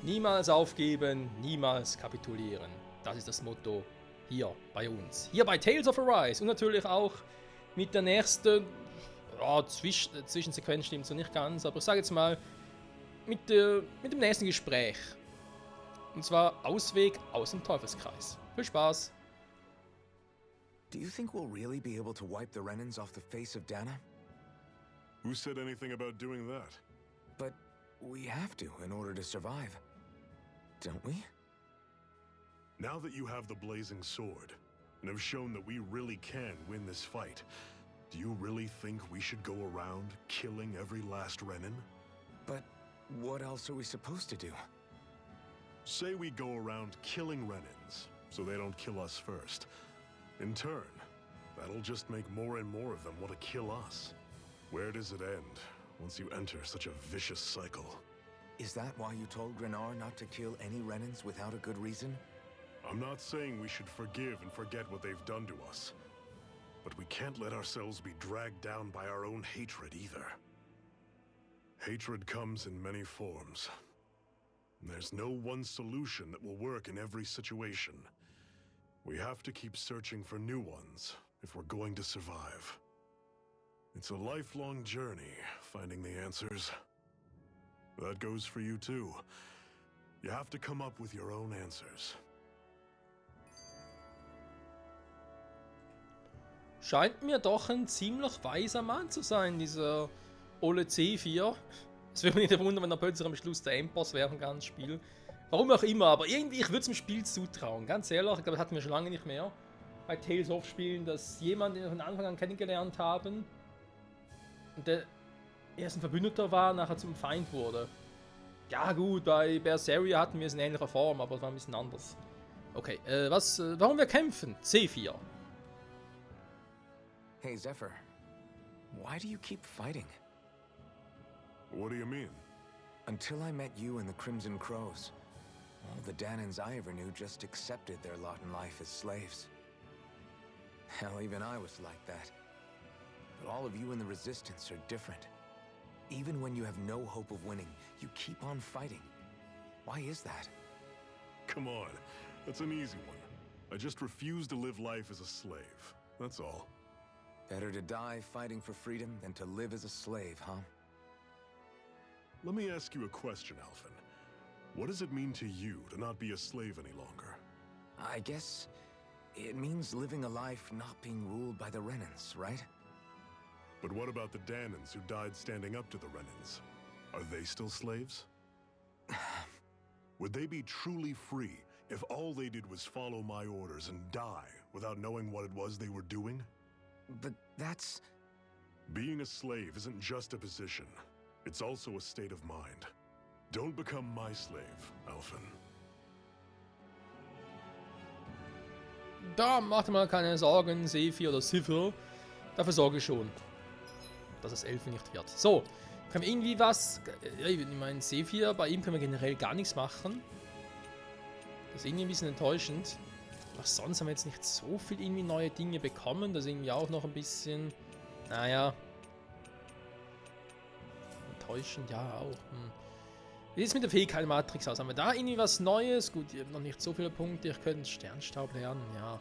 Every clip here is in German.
Niemals aufgeben, niemals kapitulieren. Das ist das Motto hier bei uns. Hier bei Tales of Arise und natürlich auch mit der nächsten Zwischensequenz stimmt so nicht ganz, aber ich sage jetzt mal mit dem nächsten Gespräch. Und zwar Ausweg aus dem Teufelskreis. Viel Spaß! Do you think we'll really be able to wipe the Renans off the face of Dana? Who said anything about doing that? But we have to in order to survive. Don't we? Now that you have the Blazing Sword, and have shown that we really can win this fight, do you really think we should go around killing every last Renan? But what else are we supposed to do? Say we go around killing Renans, so they don't kill us first. In turn, that'll just make more and more of them want to kill us. Where does it end, once you enter such a vicious cycle? Is that why you told Grenar not to kill any Renans without a good reason? I'm not saying we should forgive and forget what they've done to us. But we can't let ourselves be dragged down by our own hatred either. Hatred comes in many forms. There's no one solution that will work in every situation. We have to keep searching for new ones if we're going to survive. It's a lifelong journey, finding the answers. That goes for you too. You have to come up with your own answers. Scheint mir doch ein ziemlich weiser Mann zu sein, dieser Ole C4. Es würde mich nicht wundern, wenn er plötzlich am Schluss der Endboss wäre im ganzen Spiel. Warum auch immer, aber irgendwie, ich würde es dem Spiel zutrauen. Ganz ehrlich, ich glaube, das hatten wir schon lange nicht mehr bei Tales of Spielen, dass jemand, den wir von Anfang an kennengelernt haben und der erst ein Verbündeter war, nachher zum Feind wurde. Ja gut, bei Berseria hatten wir es in ähnlicher Form, aber es war ein bisschen anders. Okay, warum wir kämpfen? C4. Hey, Zephyr. Why do you keep fighting? What do you mean? Until I met you and the Crimson Crows, all the Danans I ever knew just accepted their lot in life as slaves. Hell, even I was like that. But all of you in the Resistance are different. Even when you have no hope of winning, you keep on fighting. Why is that? Come on, that's an easy one. I just refuse to live life as a slave. That's all. Better to die fighting for freedom than to live as a slave, huh? Let me ask you a question, Alphen. What does it mean to you to not be a slave any longer? I guess it means living a life not being ruled by the Renans, right? But what about the Danans who died standing up to the Renans? Are they still slaves? Would they be truly free if all they did was follow my orders and die without knowing what it was they were doing? But that's... Being a slave isn't just a position. It's also a state of mind. Don't become my slave, Alphen. Da macht mal keine Sorgen, Sefi oder Sifir. Dafür sorge ich schon, dass es Elfen nicht wird. So, können wir irgendwie was... Ich meine, Sephir, bei ihm können wir generell gar nichts machen. Das ist irgendwie ein bisschen enttäuschend. Aber sonst haben wir jetzt nicht so viel irgendwie neue Dinge bekommen. Das ist irgendwie auch noch ein bisschen... Naja. Enttäuschend, ja auch. Wie sieht es mit der Fähigkeiten-Matrix aus? Haben wir da irgendwie was Neues? Gut, ich habe noch nicht so viele Punkte. Ich könnte Sternstaub lernen, ja.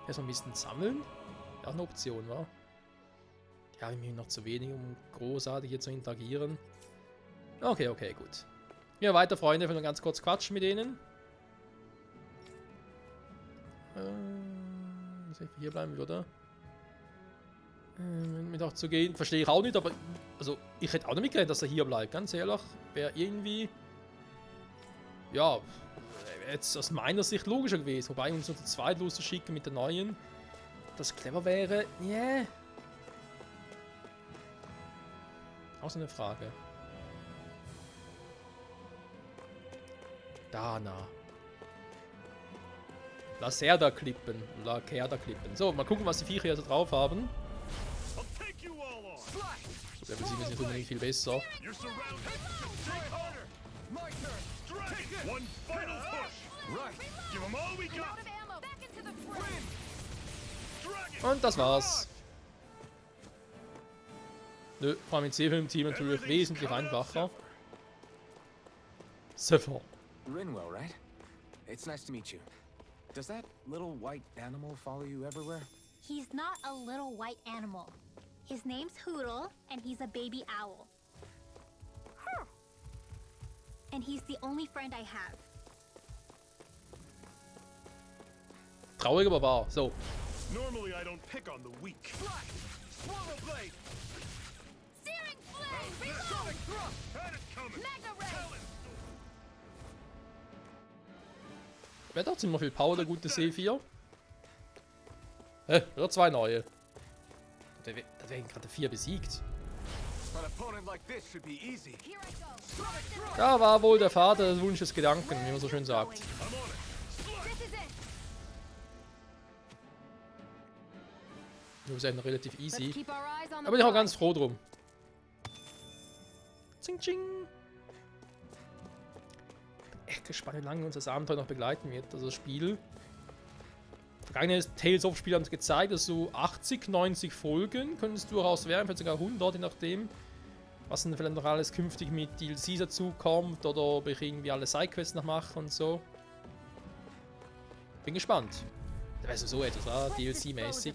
Erstmal ein bisschen sammeln. Ja, auch eine Option, wa? Ja, ich bin noch zu wenig, um großartig hier zu interagieren. Okay, gut. Ja, weiter, Freunde. Ich will noch ganz kurz quatschen mit denen. Hier bleiben würde. Mit auch zu gehen. Verstehe ich auch nicht, aber... Also, ich hätte auch nicht mitgerechnet, dass er hier bleibt. Ganz ehrlich. Wäre irgendwie... Ja... Jetzt aus meiner Sicht logischer gewesen. Wobei uns noch die zweite loszuschicken mit der neuen. Das clever wäre... Yeah. Auch so eine Frage. Dana. Lacerda-Klippen. Lacerda-Klippen. So, mal gucken, was die Viecher hier so drauf haben. So, Level 7 ist nicht unbedingt viel besser. Und das war's. Nö, vor allem mit C5 im Team natürlich wesentlich einfacher. Zephyr. Rinwell, right? It's nice to meet you. Does that little white animal follow you everywhere? He's not a little white animal. His name's Hootle, and he's a baby owl. And he's the only friend I have. Traurig, aber wahr. So. Normally I don't pick on the weak. Swallow blade! Searing flame! Reload! Had it coming. Mega ray! Wer hat ziemlich viel Power, der gute C4? Oder 2 neue. Da werden gerade 4 besiegt. An opponent like this should be easy. Here I go! Da war wohl der Vater des Wunsches Gedanken, wie man so schön sagt. This is it! Das ist eben relativ easy. Keep our eyes on Da bin ich auch ganz froh drum. Zing, zing. Echt gespannt, wie lange uns das Abenteuer noch begleiten wird. Also das Spiel. Vergangene Tales of Spiele haben es gezeigt, dass so 80, 90 Folgen können es durchaus werden, vielleicht sogar 100, je nachdem, was dann vielleicht noch alles künftig mit DLCs dazu kommt oder ob ich irgendwie alle Sidequests noch mache und so. Bin gespannt. Da wäre so etwas, DLC-mäßig.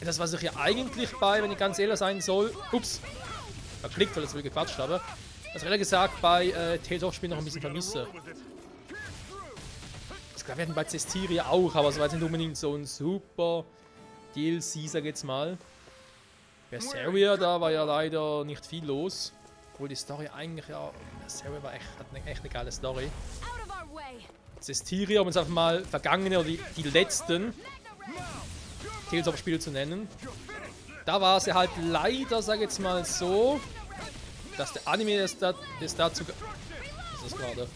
Das, was ich ja eigentlich bei, wenn ich ganz ehrlich sein soll, ups, verklickt, weil ich so gequatscht habe, was ich ehrlich gesagt bei Tales of Spielen noch ein bisschen vermisse. Ich glaube, wir hatten bei Cestiria auch, aber es war jetzt nicht unbedingt so ein super DLC, sag ich jetzt mal. Berseria, da war ja leider nicht viel los. Obwohl die Story eigentlich, ja, Berseria war echt eine geile Story. Out of our way! Cestiria, um jetzt einfach mal vergangene oder die letzten Tales of Spiele zu nennen. Da war es ja halt leider, sag ich jetzt mal so, dass der Anime es dazu... Was ist das gerade?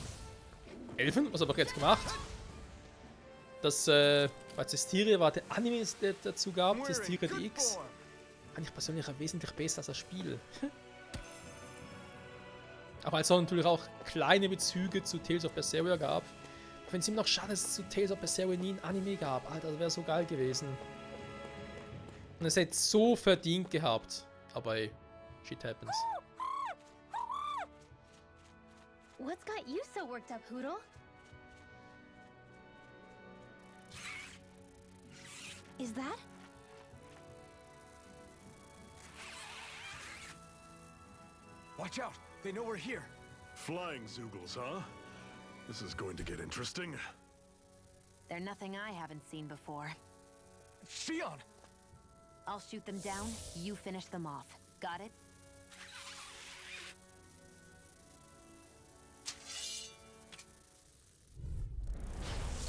Elfen? Was habe ich jetzt gemacht? Das, bei Cestiria war der Anime, der dazu gab, Cestiria DX. Fand ich persönlich wesentlich besser als das Spiel. Aber es auch natürlich auch kleine Bezüge zu Tales of Berseria gab. Ich finde es immer noch schade, dass es zu Tales of Berseria nie ein Anime gab. Alter, das wäre so geil gewesen. Und es hätte so verdient gehabt. Aber ey, shit happens. What's got you so worked up, Hootle? Is that? Watch out! They know we're here. Flying Zoogles, huh? This is going to get interesting. They're nothing I haven't seen before. Shion! I'll shoot them down, you finish them off. Got it?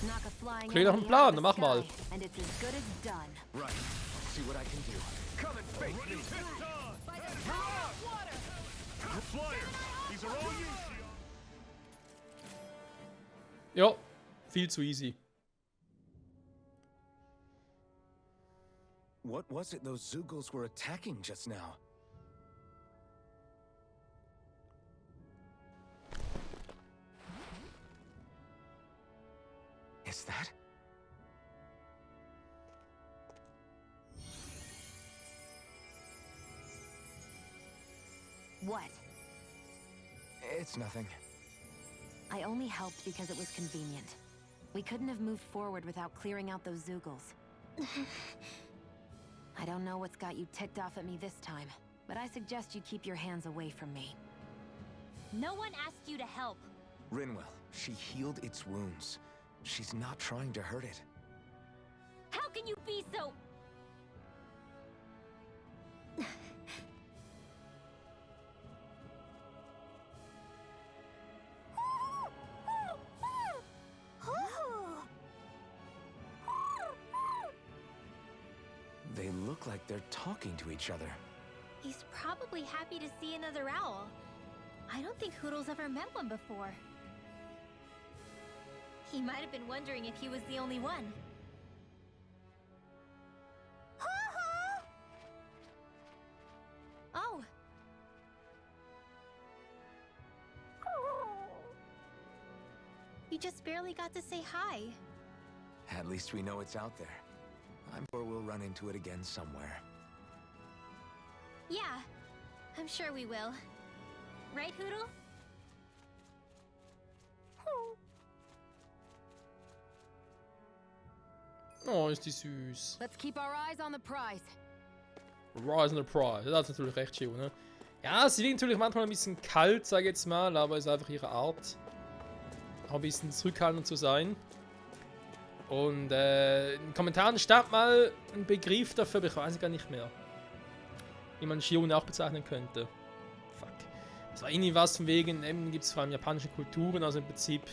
Knock a flying Klingt nach einem enemy Plan, out of dann the mach mal. sky, and it's as good as done. Right. I'll see what I can do. Come and face me! Flyer! These are all you, Shion! Ja, viel zu easy. What was it those Zoogles were attacking just now? Is that? What? It's nothing. I only helped because it was convenient. We couldn't have moved forward without clearing out those Zoogles. I don't know what's got you ticked off at me this time, but I suggest you keep your hands away from me. No one asked you to help. Rinwell, she healed its wounds. She's not trying to hurt it. How can you be so... They look like they're talking to each other. He's probably happy to see another owl. I don't think Hootle's ever met one before. He might have been wondering if he was the only one. Oh. You just barely got to say hi. At least we know it's out there. I'm sure we'll run into it again somewhere. Yeah, I'm sure we will. Right, Hootle? Oh, ist die süß. Let's keep our eyes on the prize. Rise and the Prize. Das ist natürlich recht schön, ne? Ja, sie wirkt natürlich manchmal ein bisschen kalt, sage ich jetzt mal, aber ist einfach ihre Art, auch ein bisschen zurückhaltend zu sein. Und in den Kommentaren stand mal ein Begriff dafür, aber ich weiß gar nicht mehr. Wie man Shione auch bezeichnen könnte. Fuck. Das war irgendwie was von wegen, eben gibt es vor allem japanische Kulturen, also im Prinzip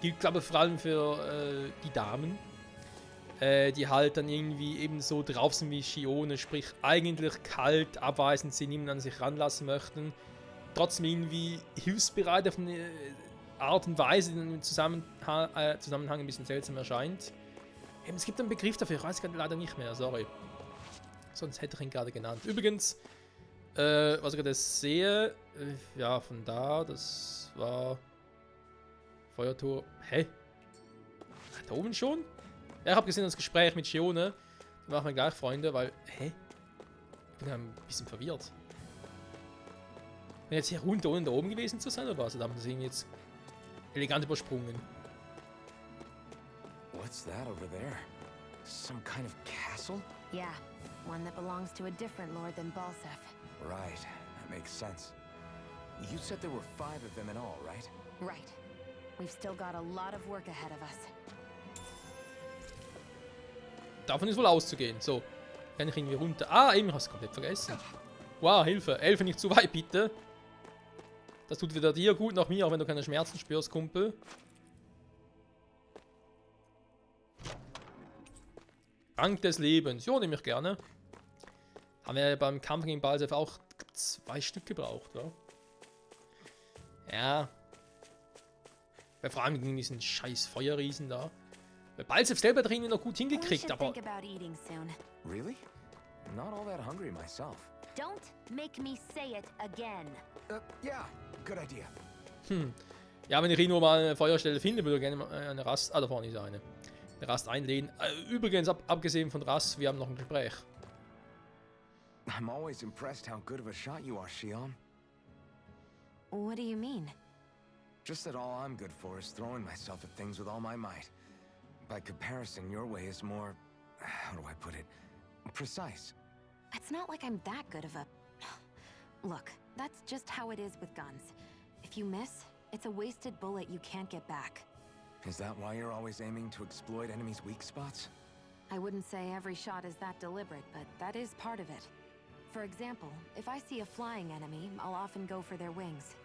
gilt, glaube ich, vor allem für die Damen. Die halt dann irgendwie eben so drauf sind wie Shione, sprich eigentlich kalt, abweisend sind, niemand an sich ranlassen möchten. Trotzdem irgendwie hilfsbereit auf eine Art und Weise, die im Zusammenhang ein bisschen seltsam erscheint. Eben, es gibt einen Begriff dafür, ich weiß leider nicht mehr, sorry. Sonst hätte ich ihn gerade genannt. Übrigens, was ich gerade sehe, ja, von da, das war Feuertor. Hä? Da oben schon? Ja, ich habe gesehen, das Gespräch mit Shione. Da machen wir gleich Freunde, weil. Hä? Ich bin ein bisschen verwirrt. Bin jetzt hier runter, ohne da oben gewesen zu sein, oder was? Da haben sie ihn jetzt elegant übersprungen. What's that over there? Some kind of castle? Yeah, one that belongs to a different lord than Balsef. Right, that makes sense. You said there were 5 of them in all, right? Right. We've still got a lot of work ahead of us. Davon ist wohl auszugehen. So, kann ich irgendwie runter. Ah, eben, ich hab's komplett vergessen. Wow, Hilfe. Elfe nicht zu weit, bitte. Das tut weder dir gut noch mir, auch wenn du keine Schmerzen spürst, Kumpel. Dank des Lebens. Jo, nehme ich gerne. Haben wir beim Kampf gegen Balsef auch 2 Stück gebraucht, ja? Ja. Vor allem gegen diesen scheiß Feuerriesen da. Bei Balsef selber hat er irgendwie noch gut hingekriegt, aber... Really? Not all that hungry myself. Don't make me say it again. Yeah, good idea. Ja, wenn ich irgendwo mal eine Feuerstelle finde, würde ich gerne mal eine Rast... Ah, da vorne ist eine. Eine Rast einlehnen. Übrigens, abgesehen von Rast, wir haben noch ein Gespräch. I'm always impressed how good of a shot you are, Shion. What do you mean? Just that all I'm good for is throwing myself at things with all my might. By comparison, your way is more... how do I put it? Precise. It's not like I'm that good of a... Look, that's just how it is with guns. If you miss, it's a wasted bullet you can't get back. Is that why you're always aiming to exploit enemies' weak spots? I wouldn't say every shot is that deliberate, but that is part of it. For example, if I see a flying enemy, I'll often go for their wings.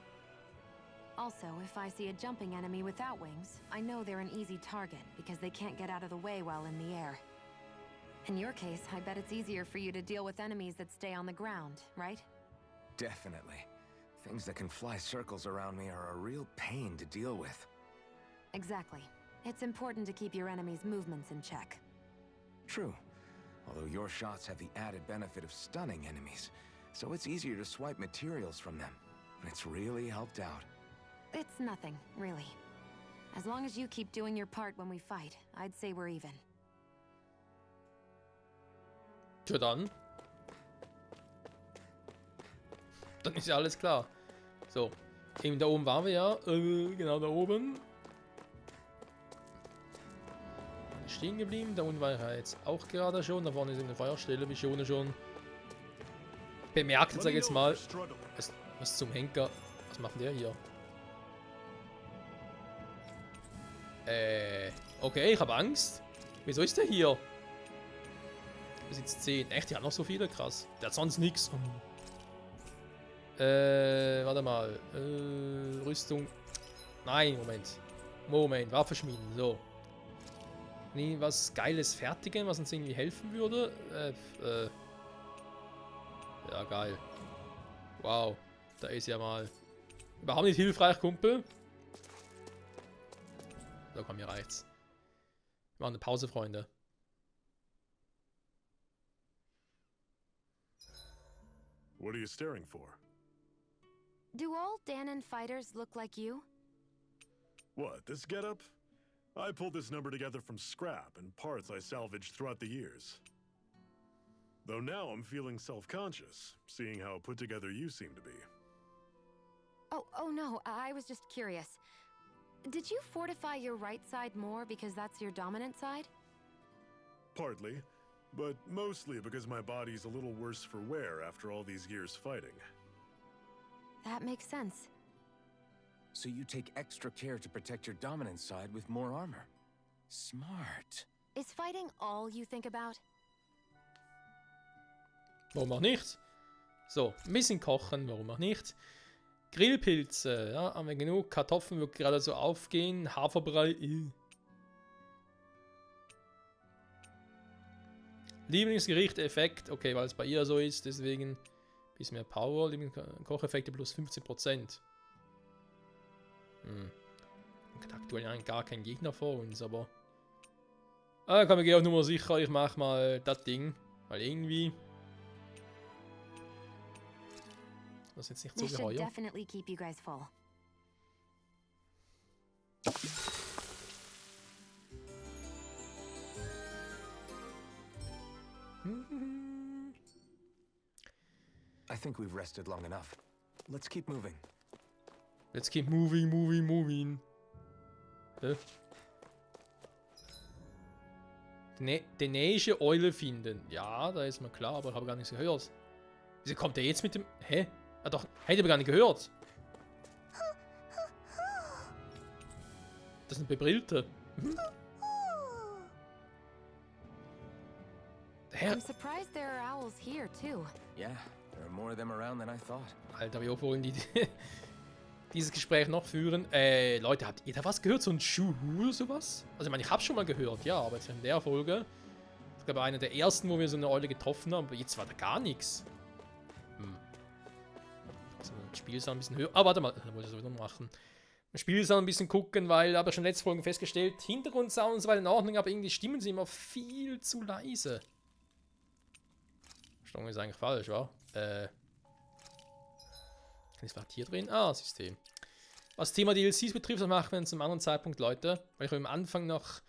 Also, if I see a jumping enemy without wings, I know they're an easy target because they can't get out of the way while in the air. In your case, I bet it's easier for you to deal with enemies that stay on the ground, right? Definitely. Things that can fly circles around me are a real pain to deal with. Exactly. It's important to keep your enemies' movements in check. True. Although your shots have the added benefit of stunning enemies, so it's easier to swipe materials from them. It's really helped out. It's nothing, really. As long as you keep doing your part when we fight, I'd say we're even. Tja dann. Dann ist ja alles klar. So. Eben da oben waren wir ja. Genau da oben. Stehen geblieben. Da unten war ich jetzt auch gerade schon. Da vorne ist eine Feuerstelle, wie Shione schon bemerkt, sag ich jetzt mal. Was zum Henker? Was macht der hier? Okay, ich habe Angst. Wieso ist der hier? Besitzt 10. Echt, die hat noch so viele? Krass. Der hat sonst nichts. Warte mal. Rüstung. Nein, Moment. Waffe schmieden. So. Nee, was Geiles fertigen, was uns irgendwie helfen würde. Ja, geil. Wow. Da ist ja mal. Überhaupt nicht hilfreich, Kumpel. So, komm, mir reicht's. Wir machen eine Pause, Freunde. What are you staring for? Do all Danon fighters look like you? What, this getup? I pulled this number together from scrap and parts I salvaged throughout the years. Though now I'm feeling self-conscious, seeing how put together you seem to be. Oh no, I was just curious. Did you fortify your right side more because that's your dominant side? Partly, but mostly because my body's a little worse for wear after all these years fighting. That makes sense. So you take extra care to protect your dominant side with more armor. Smart. Is fighting all you think about? Warum auch nicht? So, ein bisschen kochen, warum auch nicht? Grillpilze, ja, haben wir genug. Kartoffeln wird gerade so aufgehen. Haferbrei, Lieblingsgericht, Effekt, okay, weil es bei ihr so ist, deswegen ein bisschen mehr Power. Kocheffekte plus 15%. Aktuell eigentlich gar kein Gegner vor uns, aber... Da kann man gehen auf Nummer sicher, ich mache mal das Ding, weil irgendwie... Das ist jetzt nicht so This should geheuer. definitely keep you guys full. I think we've rested long enough. Let's keep moving. Let's keep moving. Die nächste Eule finden. Ja, da ist mir klar, aber ich habe gar nichts gehört. Wieso kommt der jetzt mit dem... Hä? Ah doch, hätte ich gar nicht gehört. Das sind Bebrillte. I'm surprised there are owls here too. Yeah, there are more of them around than I thought. Alter, wie oft wollen die dieses Gespräch noch führen? Leute, habt ihr da was gehört? So ein Schuhu oder sowas? Also ich meine, ich hab's schon mal gehört, ja, aber jetzt in der Folge. Ich glaube, einer der ersten, wo wir so eine Eule getroffen haben, aber jetzt war da gar nichts. Also das Spiel ist ein bisschen höher. Ah, warte mal, da wollte ich sowieso machen. Das Spiel ist ein bisschen gucken, weil, habe ich schon letzte Folge festgestellt, Hintergrundsound und so weiter in Ordnung, aber irgendwie stimmen sie immer viel zu leise. Steuerung ist eigentlich falsch, wa? Ist was hier drin? Ah, System. Was das Thema DLCs betrifft, das machen wir zu einem anderen Zeitpunkt, Leute. Weil ich will am Anfang noch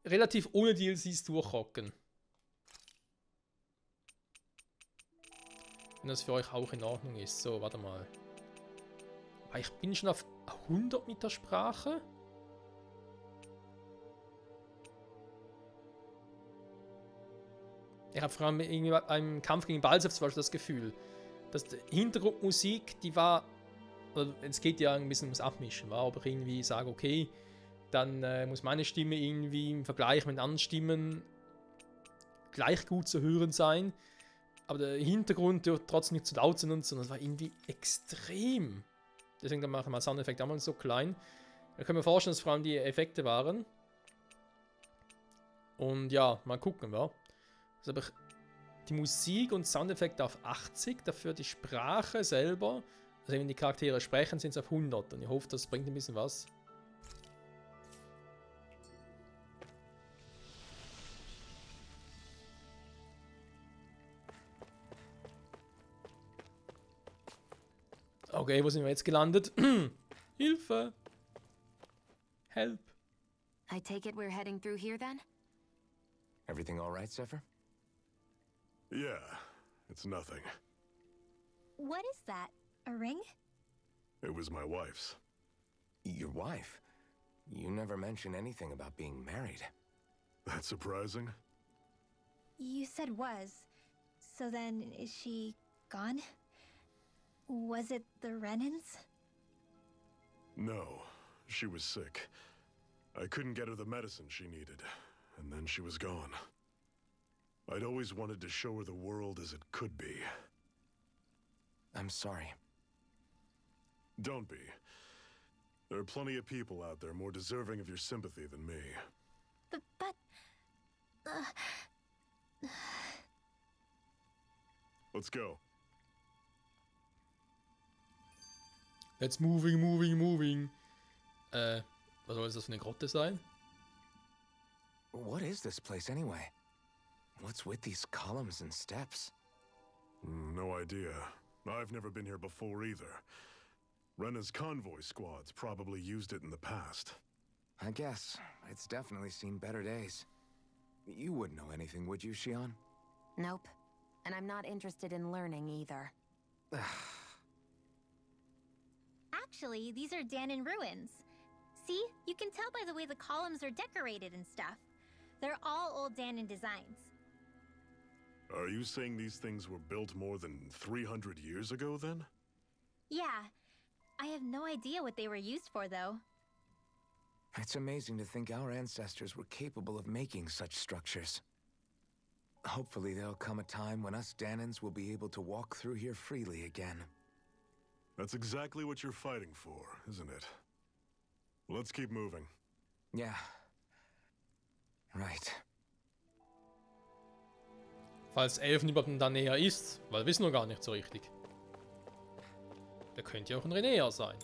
relativ ohne DLCs durchrocken. Wenn das für euch auch in Ordnung ist. So, warte mal. Aber ich bin schon auf 100 mit der Sprache. Ich habe vor allem irgendwie beim Kampf gegen Balzev zum Beispiel das Gefühl, dass die Hintergrundmusik, die war, es geht ja ein bisschen ums Abmischen, war, aber ich irgendwie sage, okay, dann muss meine Stimme irgendwie im Vergleich mit anderen Stimmen gleich gut zu hören sein, aber der Hintergrund dürfte trotzdem nicht zu laut sein und so, das war irgendwie extrem. Deswegen dann machen wir Soundeffekte auch mal so klein. Da können wir vorstellen, dass vor allem die Effekte waren. Und ja, mal gucken, ja. Also habe ich die Musik und Soundeffekte auf 80, dafür die Sprache selber, also wenn die Charaktere sprechen, sind es auf 100 und ich hoffe, das bringt ein bisschen was. Okay, wo sind wir jetzt gelandet? Hilfe! Help! I take it we're heading through here then? Everything all right, Zephyr? Yeah, it's nothing. What is that? A ring? It was my wife's. Your wife? You never mention anything about being married. That's surprising? You said was. So then, is she gone? Was it the Renans? No, she was sick. I couldn't get her the medicine she needed, and then she was gone. I'd always wanted to show her the world as it could be. I'm sorry. Don't be. There are plenty of people out there more deserving of your sympathy than me. But... Let's go. Let's moving. Was soll das für eine Grotte sein? What is this place anyway? What's with these columns and steps? No idea. I've never been here before either. Rena's convoy squads probably used it in the past. I guess. It's definitely seen better days. You wouldn't know anything, would you, Shion? Nope. And I'm not interested in learning either. Actually, these are Danon ruins. See? You can tell by the way the columns are decorated and stuff. They're all old Danon designs. Are you saying these things were built more than 300 years ago, then? Yeah. I have no idea what they were used for, though. It's amazing to think our ancestors were capable of making such structures. Hopefully there'll come a time when us Danons will be able to walk through here freely again. That's exactly what you're fighting for, isn't it? Let's keep moving. Yeah. Right. Falls Elfenliebert da näher ist, weil wir wissen noch gar nicht so richtig. Der könnte ja auch ein Renea sein.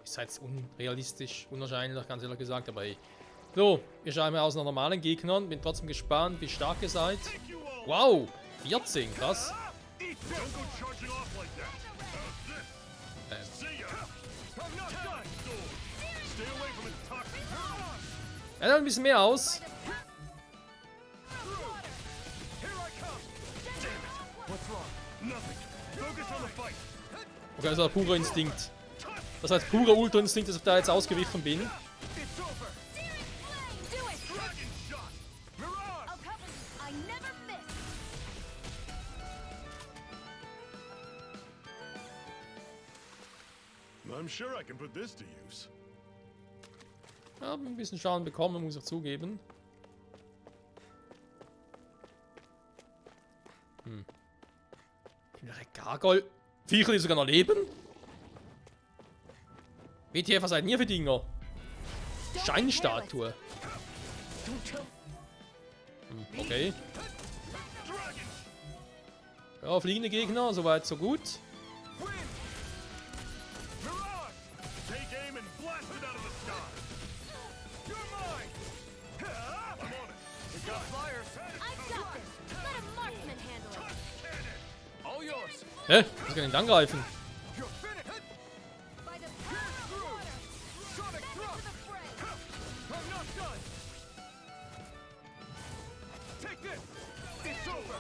Ist halt unrealistisch, unwahrscheinlich, ganz ehrlich gesagt, aber ey. So, wir schauen mal aus nach normalen Gegnern. Bin trotzdem gespannt, wie stark ihr seid. Wow, 14, krass. Er hat ein bisschen mehr aus. Okay, also purer Instinkt. Das heißt purer Ultra-Instinkt, dass ich da jetzt ausgewichen bin. I'm sure I can put this to use. Ja, ein bisschen Schaden bekommen, muss ich zugeben. Gargoyle. Viecher, die sogar noch leben? WTF, was seid ihr für Dinger? Scheinstatue. Okay. Ja, fliegende Gegner, soweit so gut. Hä? Was kann ich denn angreifen?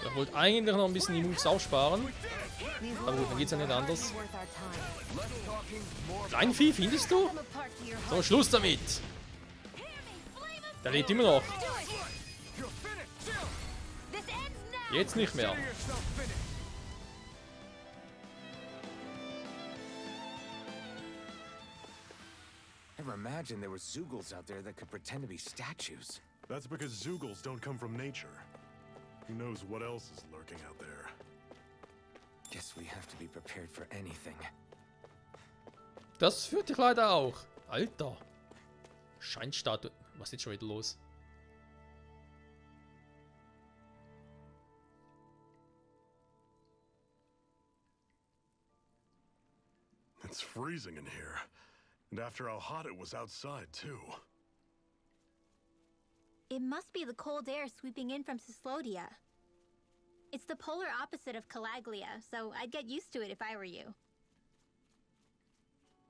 Er wollte eigentlich noch ein bisschen die Moves aufsparen. Aber gut, dann geht's ja nicht anders. Kleinvieh, findest du? So, Schluss damit! Der lebt immer noch. Jetzt nicht mehr. Never imagined there were Zeugles out there that could pretend to be statues. That's because Zeugles don't come from nature. Who knows what else is lurking out there? Guess we have to be prepared for anything. Das führt dich leider auch. Alter. Scheinstatue. Was ist jetzt schon wieder los? It's freezing in here. And after how hot it was outside, too. It must be the cold air sweeping in from Cyslodia. It's the polar opposite of Calaglia, so I'd get used to it if I were you.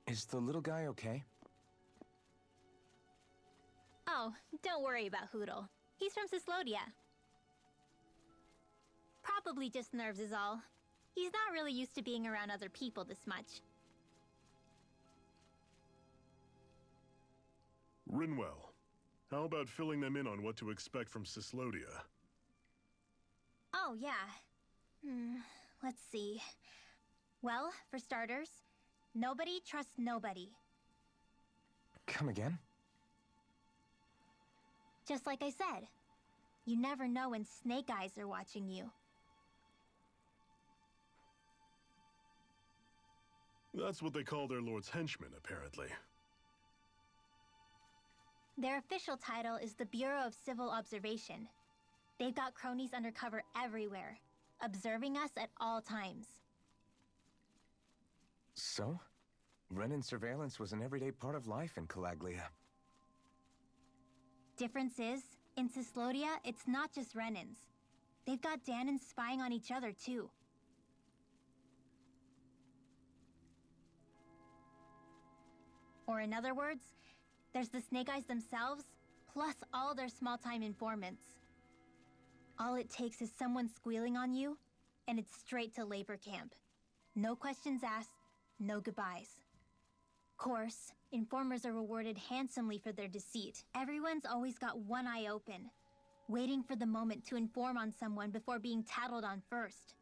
Is the little guy okay? Oh, don't worry about Hootle. He's from Cyslodia. Probably just nerves is all. He's not really used to being around other people this much. Rinwell, how about filling them in on what to expect from Cyslodia? Oh, yeah. Let's see. Well, for starters, nobody trusts nobody. Come again? Just like I said. You never know when Snake Eyes are watching you. That's what they call their lord's henchmen, apparently. Their official title is the Bureau of Civil Observation. They've got cronies undercover everywhere, observing us at all times. So? Renan surveillance was an everyday part of life in Calaglia. Difference is, in Cyslodia, it's not just Renans. They've got Danons spying on each other, too. Or in other words, there's the Snake Eyes themselves, plus all their small-time informants. All it takes is someone squealing on you, and it's straight to labor camp. No questions asked, no goodbyes. course, informers are rewarded handsomely for their deceit. Everyone's always got one eye open, waiting for the moment to inform on someone before being tattled on first.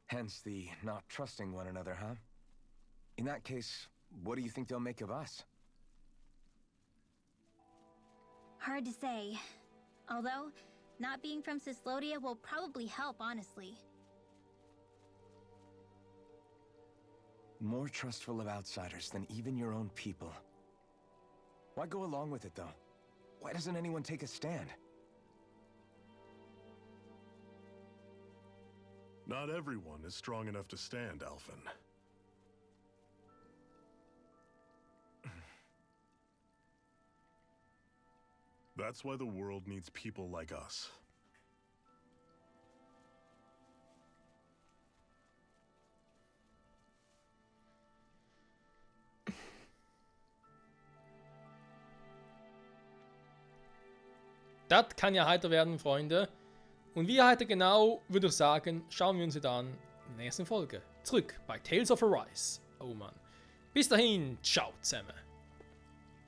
Hence the not trusting one another, huh? In that case, what do you think they'll make of us? Hard to say. Although, not being from Cyslodia will probably help, honestly. More trustful of outsiders than even your own people. Why go along with it, though? Why doesn't anyone take a stand? Not everyone is strong enough to stand, Alphen. That's why the world needs people like us. Das kann ja heiter werden, Freunde. Und wie heiter genau, würde ich sagen, schauen wir uns dann in der nächsten Folge zurück bei Tales of Arise. Oh Mann. Bis dahin, ciao zusammen.